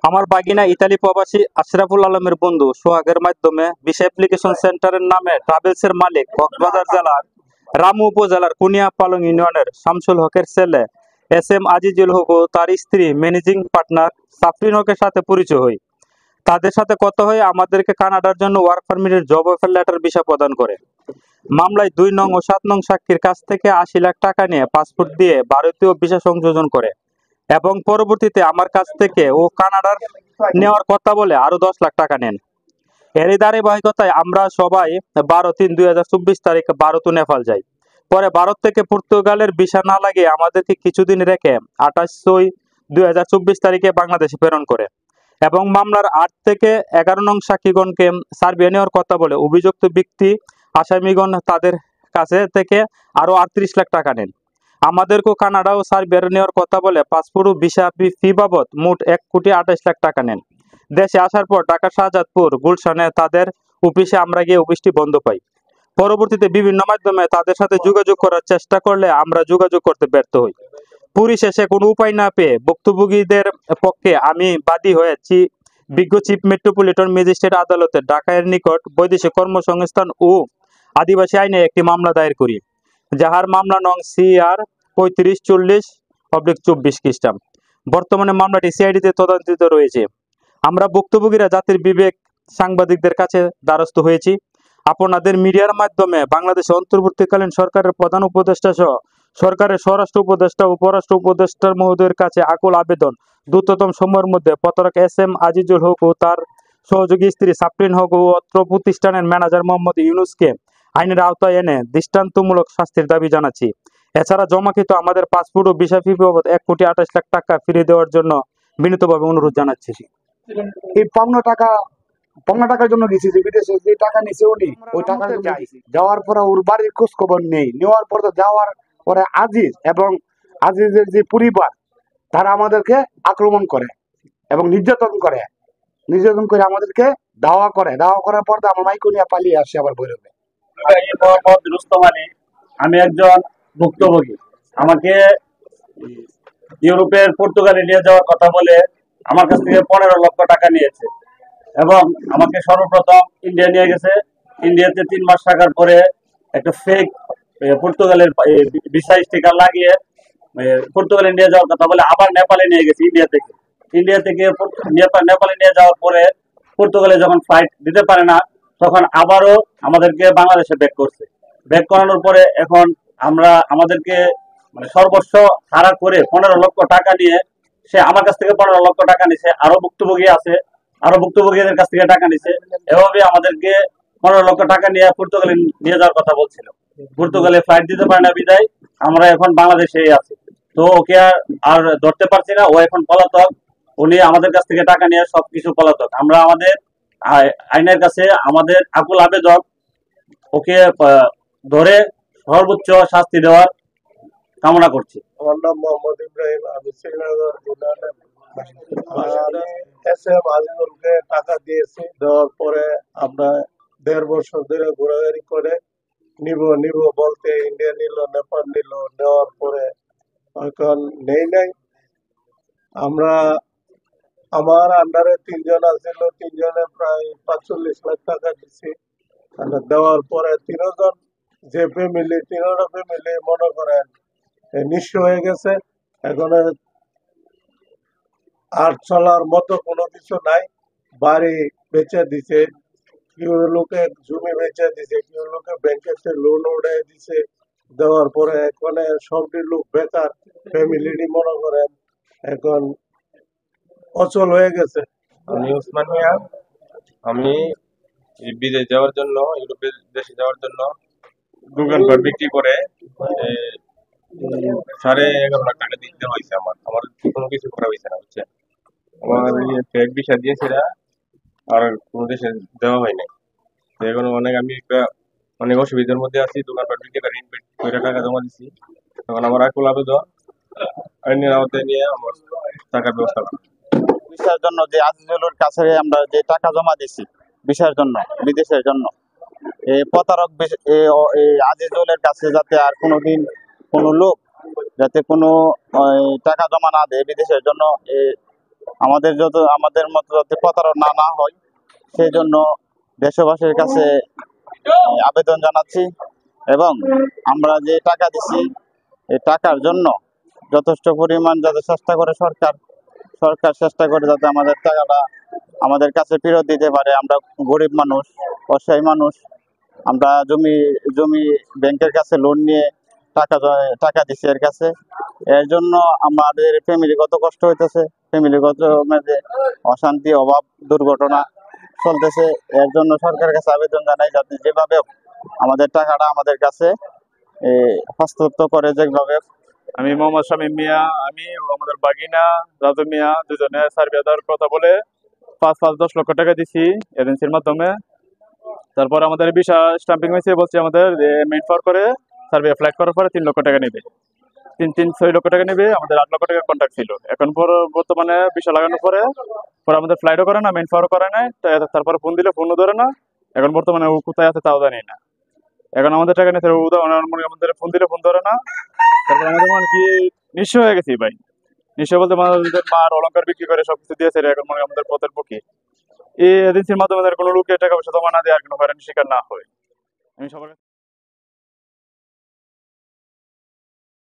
আমার বাগিনা ইতালি প্রবাসী আশরাফুল আলমের বন্ধু সোহাগের মাধ্যমে ভিসা অ্যাপ্লিকেশন সেন্টারের নামে ট্রাভেলসের মালিক কক্সবাজার জেলার রামু উপজেলার কুনিয়া পালং ইউনিয়নের শামসুল হকের ছেলে এস এম আজিজুল হক ও তার স্ত্রী ম্যানেজিং পার্টনার সাফরিন হকের সাথে পরিচয় হই। তাদের সাথে কথা হয়ে আমাদেরকে কানাডার জন্য ওয়ার্ক পারমিটের জব অফার লেটার ভিসা প্রদান করে। মামলায় 2 নং ও 7 নং সাক্ষীর কাছ থেকে 80 লাখ টাকা নিয়ে পাসপোর্ট দিয়ে ভারতীয় ভিসা সংযোজন করে এবং পরবর্তীতে আমার কাছ থেকে ও কানাডার নেওয়ার কথা বলে আরো 10 লাখ টাকা নেন। এরই ধারাবাহিকতায় আমরা সবাই 12/3/2024 তারিখে ভারত ও নেপাল যাই। পরে ভারত থেকে পর্তুগালের ভিসা না লাগিয়ে আমাদেরকে কিছুদিন রেখে 28/6/2024 তারিখে বাংলাদেশে প্রেরণ করে এবং মামলার 8 থেকে 11 নং সাক্ষীগণকে সার্বিয়া নেওয়ার কথা বলে অভিযুক্ত ব্যক্তি আসামিগণ তাদের কাছে থেকে আরো 38 লাখ টাকা নেন। আমাদেরকেও কানাডা ও সার্বিয়ার নেওয়ার কথা বলে পাসপোর্ট ও ভিসা ফি বাবদ মোট 1,28,00,000 টাকা নেন। দেশে আসার পর ঢাকা শাহজাদপুর গুলশানে তাদের অফিসে আমরা গিয়ে অফিসটি বন্ধ পাই। পরবর্তীতে বিভিন্ন মাধ্যমে তাদের সাথে যোগাযোগ করার চেষ্টা করলে আমরা যোগাযোগ করতে ব্যর্থ হই। পরিশেষে কোনো উপায় না পেয়ে ভুক্তভোগীদের পক্ষে আমি বাদী হয়েছি বিজ্ঞ চিফ মেট্রোপলিটন ম্যাজিস্ট্রেট আদালতে ঢাকার নিকট বৈদেশিক কর্মসংস্থান ও আদিবাসী আইনে একটি মামলা দায়ের করি, যাহার মামলা নং CR 3540/24 খ্রিস্টাব্দ। বর্তমানে মামলাটি সিআইডিতে তদন্তিত রয়েছে। আমরা ভুক্তভোগীরা জাতির বিবেক সাংবাদিকদের কাছে দ্বারস্থ হয়েছি। আপনাদের মিডিয়ার মাধ্যমে বাংলাদেশে অন্তর্বর্তীকালীন সরকারের প্রধান উপদেষ্টা সহ সরকারের স্বরাষ্ট্র উপদেষ্টা ও পররাষ্ট্র উপদেষ্টার মহোদয়ের কাছে আকুল আবেদন, দ্রুততম সময়ের মধ্যে প্রতারক এস এম আজিজুল হক ও তার সহযোগী স্ত্রী সাফরিন হক ও অত্র প্রতিষ্ঠানের ম্যানেজার মোহাম্মদ ইউনুসকে আইনের আওতায় এনে দৃষ্টান্তমূলক শাস্তির দাবি জানাচ্ছি। এছাড়া জমাকৃত আমাদের পাসপোর্ট ও ভিসা ফি বাবদ 1,28,00,000 টাকা ফিরিয়ে দেওয়ার জন্য বিনীতভাবে অনুরোধ জানাচ্ছি। এই পাওনা টাকার জন্য গেছি, যে বিদেশে যে টাকা নিছে উনি ওই টাকার জন্য গেছি। যাওয়ার পরে ওর বাড়ির খোঁজ খবর নেই। নেওয়ার পর তো যাওয়ার পরে আজিজ এবং আজিজের যে পরিবার তারা আমাদেরকে আক্রমণ করে এবং নির্যাতন করে আমাদেরকে দাওয়া করার পর তো আমার মাইকো নিয়ে পালিয়ে আসে আবার বৈরবে। মোহাম্মদ রুস্তম আলী, আমি একজন ভুক্তভোগী। আমাকে ইউরোপের পর্তুগালে নিয়ে যাওয়ার কথা বলে আমার কাছ থেকে 15 লক্ষ টাকা নিয়েছে এবং আমাকে সর্বপ্রথম ইন্ডিয়া নিয়ে গেছে। ইন্ডিয়াতে 3 মাস থাকার পরে একটা ফেক পর্তুগালের ভিসা স্টিকার লাগিয়ে পর্তুগালে নিয়ে যাওয়ার কথা বলে আবার নেপালে নিয়ে গেছে। ইন্ডিয়া থেকে নেপালে নিয়ে যাওয়ার পরে পর্তুগালে যখন ফ্লাইট দিতে পারে না, তখন আবারও আমাদেরকে বাংলাদেশে ব্যাক করছে। ব্যাক করানোর পরে এখন আমাদেরকে সর্বস্ব হারা করে 15 লক্ষ টাকা নিয়ে সে আমার কাছ থেকে 15 লক্ষ টাকা নিছে। আরো ভুক্তভোগী আছে, আরো ভুক্তভোগীদের কাছ থেকে টাকা নিছে। এভাবে আমাদেরকে 15 লক্ষ টাকা নিয়ে পর্তুগালে নিয়ে যাওয়ার কথা বলছিল। পর্তুগালে ফ্লাইট দিতে পারে না বিদায় আমরা এখন বাংলাদেশে আছি। তো ওকে আর ধরতে পারছি না, ও এখন পলাতক। উনি আমাদের কাছ থেকে টাকা নিয়ে সবকিছু পলাতক। আমরা আমাদের আইনের কাছে আমাদের আকুল আবেদন, ওকে ধরে সর্বোচ্চ শাস্তি দেওয়ার কামনা করছি। আমার নাম মোহাম্মদ ইব্রাহিম, আমি শ্রীনগর ইউনিয়নের বাসিন্দা। এস এম আজিজুলকে টাকা দিয়েছি, দেওয়ার পরে আমরা 1.5 বছর ধরে ঘোরাঘুরি করে নিব বলতে ইন্ডিয়া নিল, নেপাল নিল। নেওয়ার পরে এখন নাই। আমরা আমার আন্ডারে 3 জন আছিল, 3 জনে প্রায় 45 লাখ টাকা দিছি। দেওয়ার পরে 3 জন যে ফ্যামিলি, 3টা ফ্যামিলি মনে করেন নিঃস্ব হয়ে গেছে। এখন আর চলার মতো কোনো কিছু নাই। বাড়ি বেচে দিছে, কেউ লোকে জমি বেচে দিছে, কেউ লোকে ব্যাংকের লোন উঠাই দিছে। দেওয়ার পরে এখন সবটি লোক বেকার, ফ্যামিলি মনে করেন এখন অচল হয়ে গেছে। আমি ওসমান মিয়া, আমি বিদেশ যাওয়ার জন্য, ইউরোপের দেশে যাওয়ার জন্য দোকানপাট বিক্রি করে 11.5 লাখ টাকা দিতে হয়েছে। আমার কোনো কিছু করা হয়েছে না, বুঝছেন। আমার ফেক ভিসা দিয়েছিল আর কোনো দেশে দেওয়া হয় নাই। এখন আমি অনেক অসুবিধার মধ্যে আছি। দোকানপাট বিক্রি করে টাকা জমা দিচ্ছি। তখন আমার আকুল আবেদন আইনের আওতায় নিয়ে আমার টাকার ব্যবস্থা করা। ভিসার জন্য যে আজিজুলের কাছে আমরা যে টাকা জমা দিছি ভিসার জন্য, বিদেশের জন্য, এই প্রতারক আজিজুলের কাছে যাতে আর কোনোদিন কোনো লোক যাতে কোনো টাকা জমা না দেয় বিদেশের জন্য, আমাদের মতো যাতে প্রতারণা না হয় সেই জন্য দেশবাসীর কাছে আবেদন জানাচ্ছি। এবং আমরা যে টাকা দিছি এই টাকার জন্য যথেষ্ট পরিমাণ যাতে চেষ্টা করে সরকার চেষ্টা করে যাতে আমাদের টাকাটা আমাদের কাছে ফেরত দিতে পারে। আমরা গরিব মানুষ, অসহায় মানুষ, আমরা জমি ব্যাংকের কাছে লোন নিয়ে টাকা দিছি এর কাছে। এর জন্য আমাদের ফ্যামিলিগত কষ্ট হইতেছে, ফ্যামিলিগত মধ্যে অশান্তি, অভাব, দুর্ঘটনা চলতেছে। এর জন্য সরকারের কাছে আবেদন জানাই যাতে যেভাবে হোক আমাদের টাকাটা আমাদের কাছে হস্তান্তর করে যেভাবে। আমি মোহাম্মদ শামীম মিয়া, আমি এবং আমাদের বাগিনা রাজু মিয়া দুজনে সার্ভে দেওয়ার কথা বলে 5-10 লক্ষ টাকা দিছি এজেন্সির মাধ্যমে। তারপর আমাদের ভিসা স্টাম্পিং হয়েছে, বলছে আমাদের মেইন পাওয়ার করে সার্ভে ফ্লাইট করার পরে 3 লক্ষ টাকা নেবে, 6 লক্ষ টাকা নেবে। আমাদের 8 লক্ষ টাকা কন্ট্যাক্ট ছিল। এখন বর্তমানে ভিসা লাগানোর পরে আমাদের ফ্লাইটও করে না, মেইন পাওয়ারও করে না। তারপরে ফোন দিলে ফোনও ধরে না। এখন বর্তমানে ও কোথায় আছে তাও জানি না। এখন আমাদের টাকা নিতে আমাদের ফোন দিলে ফোন ধরে না। তারপর আমাদের মানে কি নিঃস্ব হয়ে গেছি ভাই। নিঃস্ব বলতে আমাদের মার অলংকার বিক্রি করে সবকিছু দিয়েছে, এখন মানে আমাদের পথের পক্ষে এই এজেন্সির মাধ্যমে কোনো লোকের টাকা পয়সা জমা না দিয়ে আর কোনো হয়রানির শিকার না হয়। আমি সবার